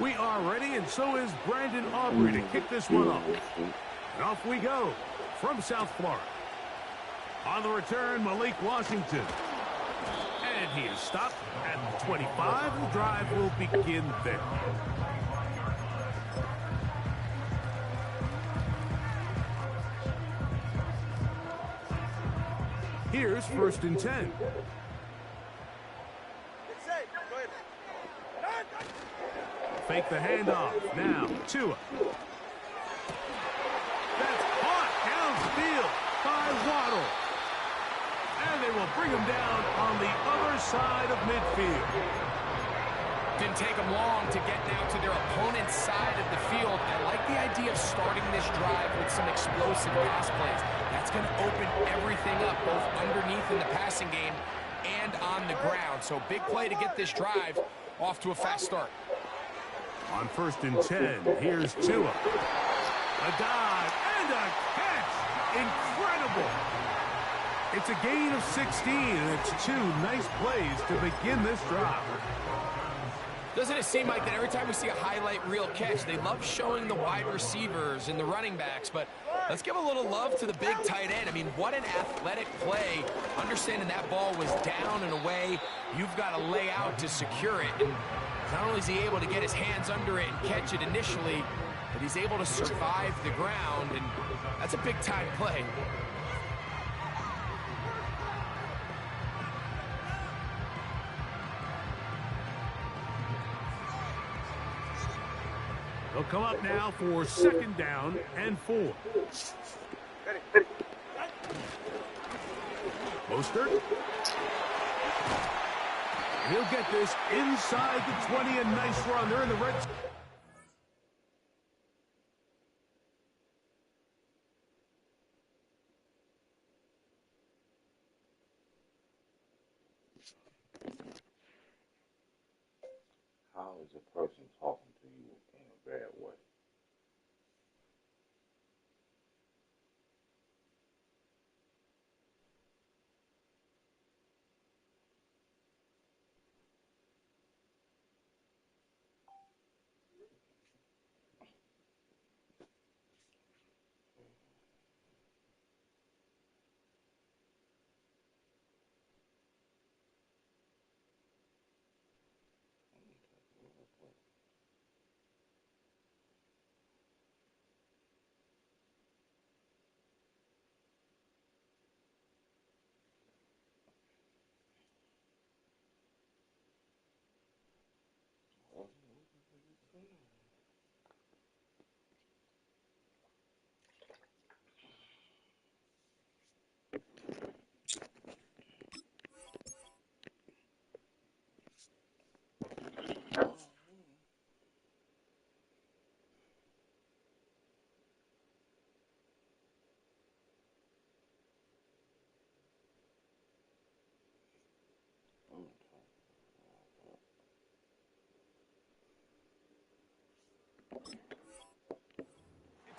We are ready, and so is Brandon Aubrey to kick this one off. And off we go from South Florida. On the return, Malik Washington. And he is stopped at the 25. The drive will begin there. Here's 1st and 10. Fake the handoff. Now, Tua. That's caught downfield by Waddle. And they will bring him down on the other side of midfield. Didn't take them long to get now to their opponent's side of the field. I like the idea of starting this drive with some explosive pass plays. That's going to open everything up, both underneath in the passing game and on the ground. So big play to get this drive off to a fast start. On 1st and 10, here's Tua. A dive and a catch. Incredible. It's a gain of 16, and it's 2 nice plays to begin this drive. Doesn't it seem like that every time we see a highlight reel catch, they love showing the wide receivers and the running backs, but let's give a little love to the big tight end. I mean, what an athletic play. Understanding that ball was down and away, you've got to lay out to secure it. And not only is he able to get his hands under it and catch it initially, but he's able to survive the ground, and that's a big-time play. They'll come up now for 2nd down and 4. Mostert. He'll get this inside the 20, a nice run. They're in the red. How is a person talking to you in a bad way?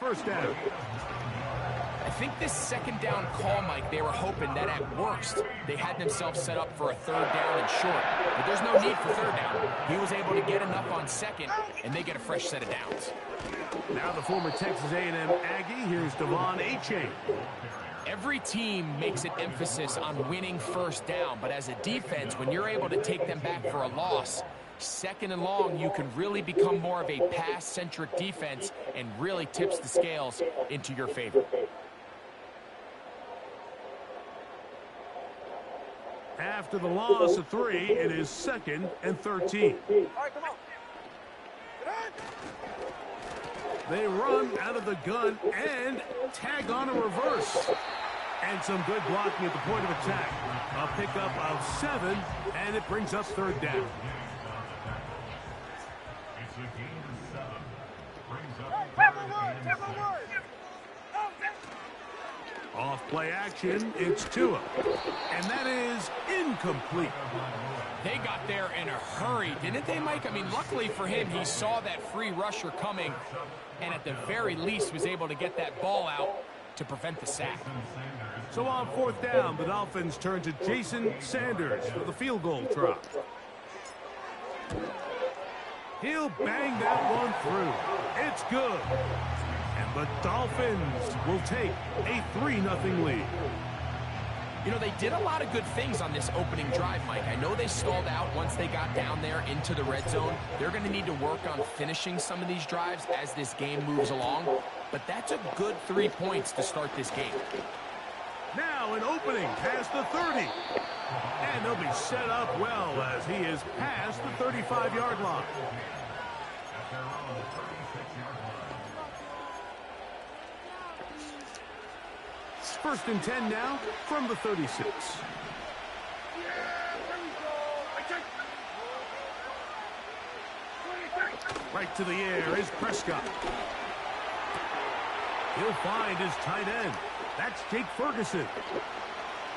First down. I think this 2nd down call, Mike, they were hoping that at worst they had themselves set up for a 3rd down and short. But there's no need for 3rd down. He was able to get enough on 2nd, and they get a fresh set of downs. Now the former Texas A&M Aggie. Here's Devon Achane. Every team makes an emphasis on winning 1st down, but as a defense, when you're able to take them back for a loss, 2nd and long, you can really become more of a pass-centric defense and really tips the scales into your favor. After the loss of 3, it is 2nd and 13. All right, come on. They run out of the gun and tag on a reverse. And some good blocking at the point of attack. A pickup of 7, and it brings up 3rd down. Off play action, it's Tua. And that is incomplete. They got there in a hurry, didn't they, Mike? I mean, luckily for him, he saw that free rusher coming and at the very least was able to get that ball out to prevent the sack. So on 4th down, the Dolphins turn to Jason Sanders for the field goal try. He'll bang that one through. It's good. And the Dolphins will take a 3-0 lead. You know, they did a lot of good things on this opening drive, Mike. I know they stalled out once they got down there into the red zone. They're going to need to work on finishing some of these drives as this game moves along. But that's a good 3 points to start this game. Now an opening past the 30. And they'll be set up well as he is past the 35-yard line. First and 10 now from the 36. Right to the air is Prescott. He'll find his tight end. That's Jake Ferguson.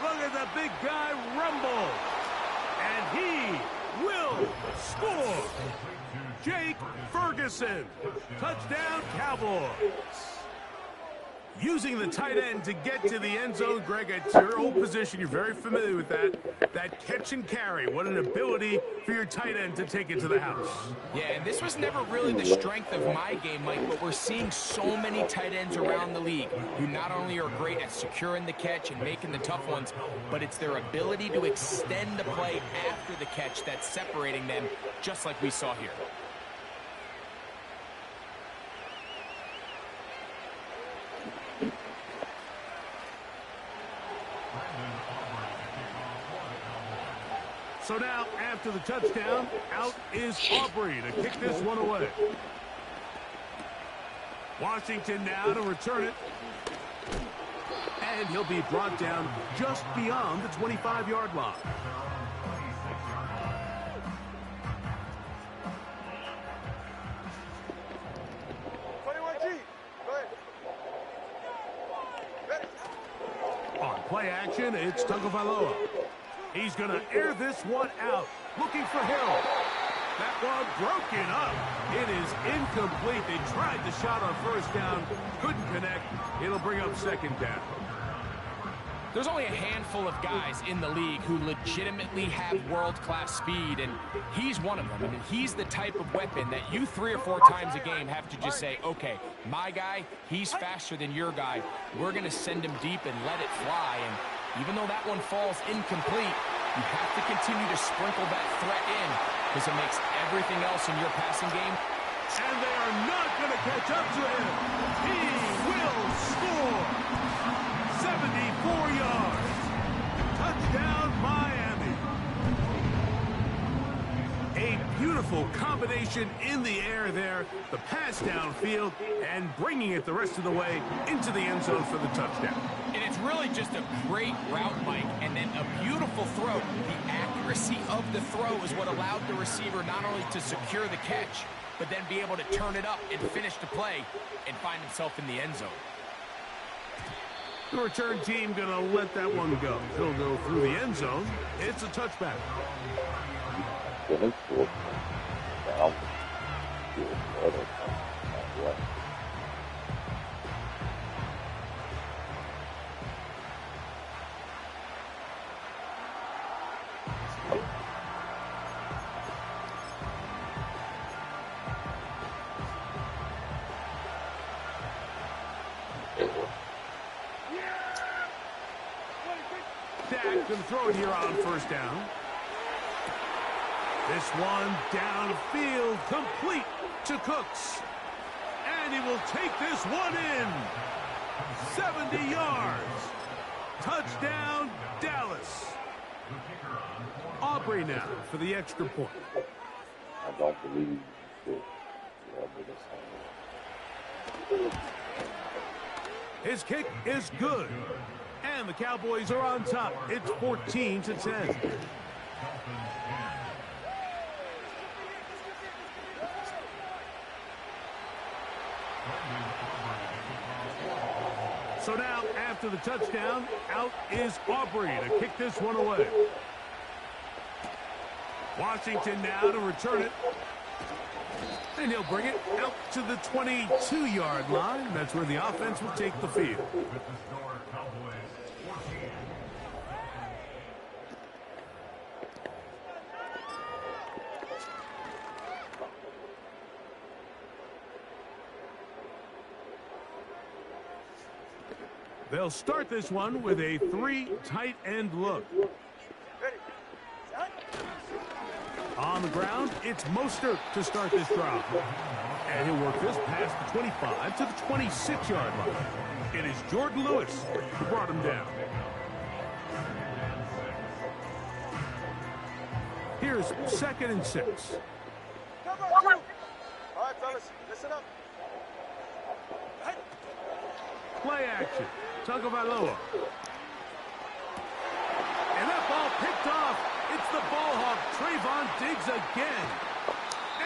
Look at the big guy rumble. And he will score. Jake Ferguson. Touchdown, Cowboys. Using the tight end to get to the end zone, Greg, at your old position, you're very familiar with that. That catch and carry. What an ability for your tight end to take it to the house. Yeah, and this was never really the strength of my game, Mike, but we're seeing so many tight ends around the league who not only are great at securing the catch and making the tough ones, but it's their ability to extend the play after the catch that's separating them, just like we saw here. So now, after the touchdown, out is Aubrey to kick this one away. Washington now to return it. And he'll be brought down just beyond the 25-yard line. On play action, it's Tagovailoa. He's going to air this one out, looking for Hill. That one broken up. It is incomplete. They tried the shot on first down, couldn't connect. It'll bring up second down. There's only a handful of guys in the league who legitimately have world-class speed, and he's one of them. I mean, he's the type of weapon that you 3 or 4 times a game have to just say, okay, my guy, he's faster than your guy. We're going to send him deep and let it fly. And even though that one falls incomplete, you have to continue to sprinkle that threat in because it makes everything else in your passing game. And they are not going to catch up to him. He will score. 74 yards. Touchdown, Miami. A beautiful combination in the air there. The pass downfield and bringing it the rest of the way into the end zone for the touchdown. And it's really just a great route, Mike, and then a beautiful throw. The accuracy of the throw is what allowed the receiver not only to secure the catch, but then be able to turn it up and finish the play and find himself in the end zone. The return team going to let that one go. He'll go through the end zone. It's a touchback. Dak can throw it here on first down. This one downfield, complete to Cooks. And he will take this one in. 70 yards. Touchdown, Dallas. Aubrey now for the extra point. I don't believe that. His kick is good. And the Cowboys are on top. It's 14-10. So now, after the touchdown, out is Aubrey to kick this one away. Washington now to return it. And he'll bring it out to the 22-yard line. That's where the offense will take the field. They'll start this one with a 3 tight end look. On the ground, it's Mostert to start this drive. And he'll work this past the 25 to the 26-yard line. It is Jordan Lewis who brought him down. Here's 2nd and 6. All right, fellas, listen up. Play action. Tagovailoa. And that ball picked off. It's the ball hawk, Trayvon Diggs again.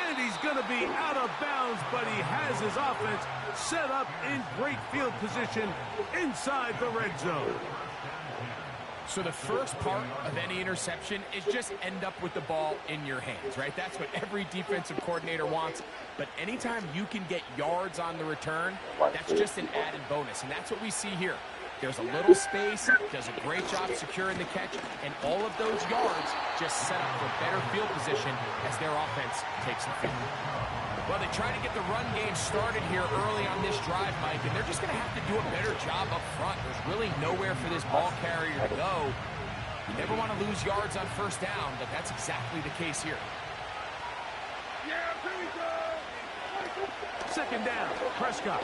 And he's going to be out of bounds, but he has his offense set up in great field position inside the red zone. So the first part of any interception is just end up with the ball in your hands, right? That's what every defensive coordinator wants. But anytime you can get yards on the return, that's just an added bonus. And that's what we see here. There's a little space, does a great job securing the catch, and all of those yards just set up for better field position as their offense takes the field. Well, they try to get the run game started here early on this drive, Mike, and they're just going to have to do a better job up front. There's really nowhere for this ball carrier to go. You never want to lose yards on first down, but that's exactly the case here. Yeah, here we go. 2nd down, Prescott.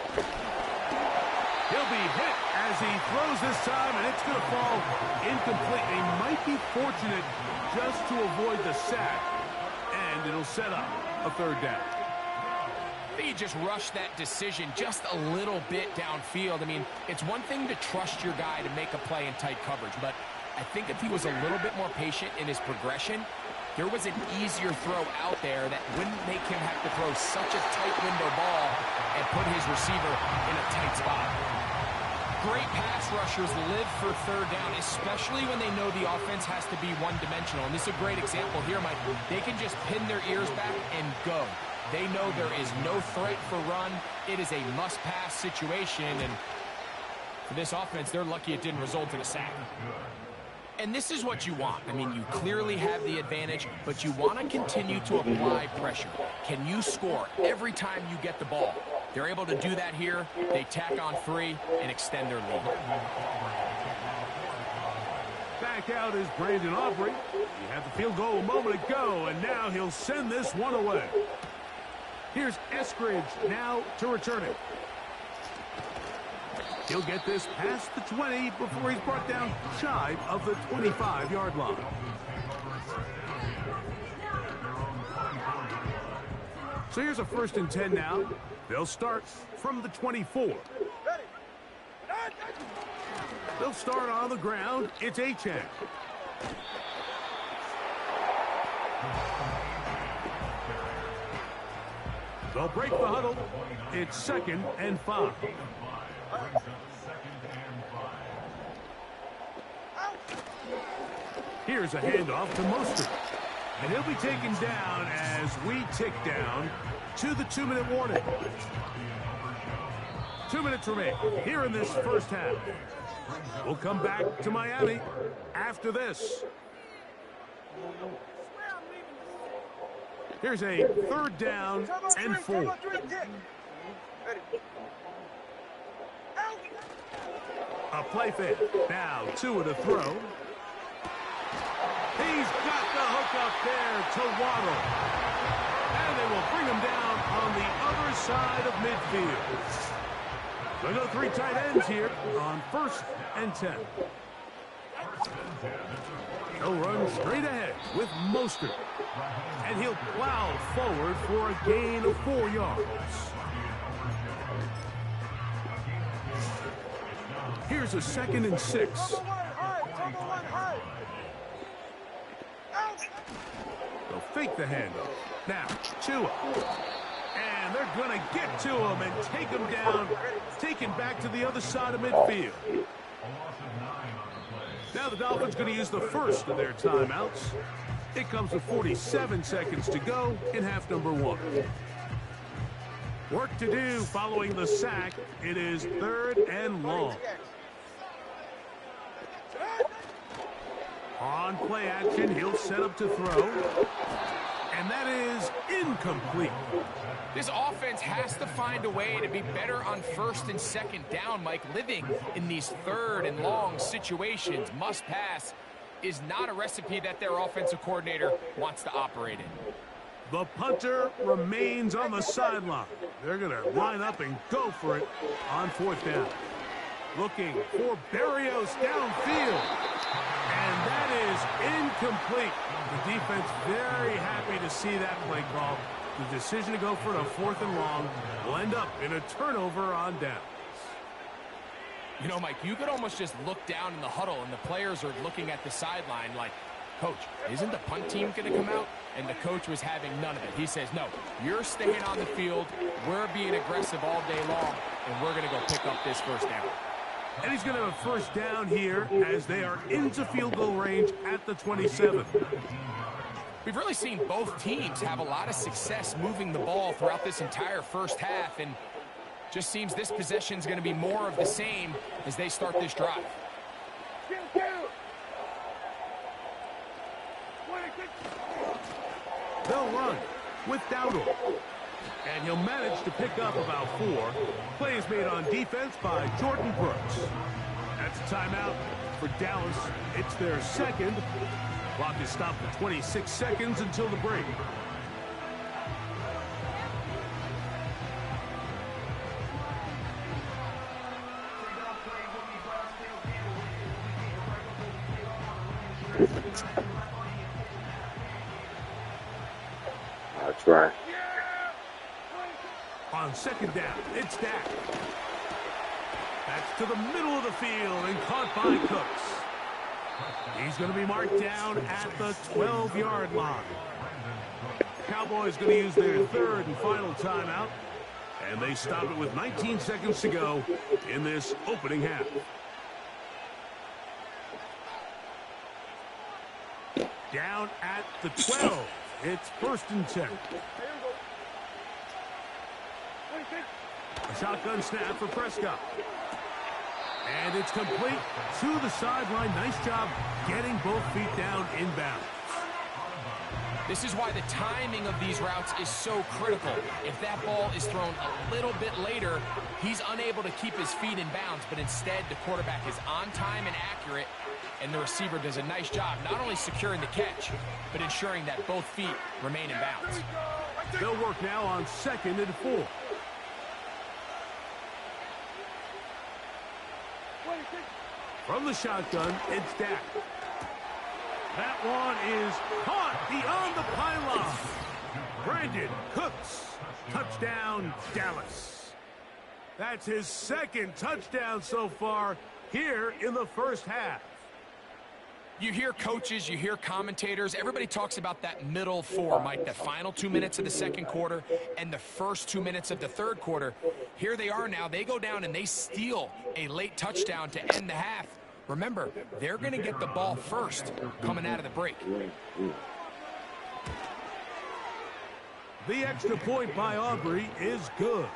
He'll be hit as he throws this time, and it's going to fall incomplete. They might be fortunate just to avoid the sack, and it'll set up a 3rd down. I think he just rushed that decision just a little bit downfield. I mean, it's one thing to trust your guy to make a play in tight coverage, but I think if he was a little bit more patient in his progression, there was an easier throw out there that wouldn't make him have to throw such a tight window ball and put his receiver in a tight spot. Great pass rushers live for 3rd down, especially when they know the offense has to be one-dimensional. And this is a great example here, Mike. They can just pin their ears back and go. They know there is no threat for run. It is a must-pass situation, and for this offense, they're lucky it didn't result in a sack. And this is what you want. I mean, you clearly have the advantage, but you want to continue to apply pressure. Can you score every time you get the ball? They're able to do that here. They tack on 3 and extend their lead. Back out is Brandon Aubrey. He had the field goal a moment ago, and now he'll send this one away. Here's Eskridge now to return it. He'll get this past the 20 before he's brought down shy of the 25-yard line. So here's a 1st and 10 now. They'll start from the 24. They'll start on the ground. It's Achane. They'll break the huddle. It's 2nd and 5. Here's a handoff to Mostert. And he'll be taken down as we tick down to the 2-minute warning. 2 minutes remain here in this first half. We'll come back to Miami after this. Here's a 3rd down and 4. A play fake. Now 2 to throw. He's got the hook up there to Waddle. And they will bring him down on the other side of midfield. They'll go 3 tight ends here on 1st and 10. He'll run straight ahead with Mostert. And he'll plow forward for a gain of 4 yards. Here's a 2nd and 6. They'll fake the handoff. Now, Tua. And they're going to get to him and take him down, taken back to the other side of midfield. Now the Dolphins going to use the first of their timeouts. It comes with 47 seconds to go in half number 1. Work to do following the sack. It is 3rd and long. On play action, he'll set up to throw. And that is incomplete. This offense has to find a way to be better on first and second down, Mike. Living in these third and long situations, must pass, is not a recipe that their offensive coordinator wants to operate in. The punter remains on the sideline. They're going to line up and go for it on fourth down. Looking for Berrios downfield. And that is incomplete. The defense very happy to see that play call. The decision to go for it on fourth and long will end up in a turnover on downs. You know, Mike, you could almost just look down in the huddle and the players are looking at the sideline like, Coach, isn't the punt team going to come out? And the coach was having none of it. He says, no, you're staying on the field. We're being aggressive all day long, and we're going to go pick up this first down. And he's going to have a first down here as they are into field goal range at the 27. We've really seen both teams have a lot of success moving the ball throughout this entire first half, and just seems this possession is going to be more of the same as they start this drive. They'll run with Dowdle. And he'll manage to pick up about 4. Plays made on defense by Jordan Brooks. That's a timeout for Dallas. It's their second. Clock is stopped at 26 seconds until the break. I'll try. On second down, it's Dak. That's to the middle of the field and caught by Cooks. He's going to be marked down at the 12-yard line. Cowboys going to use their third and final timeout. And they stop it with 19 seconds to go in this opening half. Down at the 12. It's first and 10. A shotgun snap for Prescott. And it's complete to the sideline. Nice job getting both feet down inbound. This is why the timing of these routes is so critical. If that ball is thrown a little bit later, he's unable to keep his feet in bounds, but instead the quarterback is on time and accurate, and the receiver does a nice job not only securing the catch, but ensuring that both feet remain in bounds. They'll work now on second and 4. From the shotgun, it's Dak. That one is caught beyond the pylon. Brandon Cooks. Touchdown, Dallas. That's his second touchdown so far here in the first half. You hear coaches, you hear commentators, everybody talks about that middle 4, Mike, the final 2 minutes of the second quarter and the first 2 minutes of the third quarter. Here they are now. They go down and they steal a late touchdown to end the half. Remember, they're going to get the ball first coming out of the break. The extra point by Aubrey is good.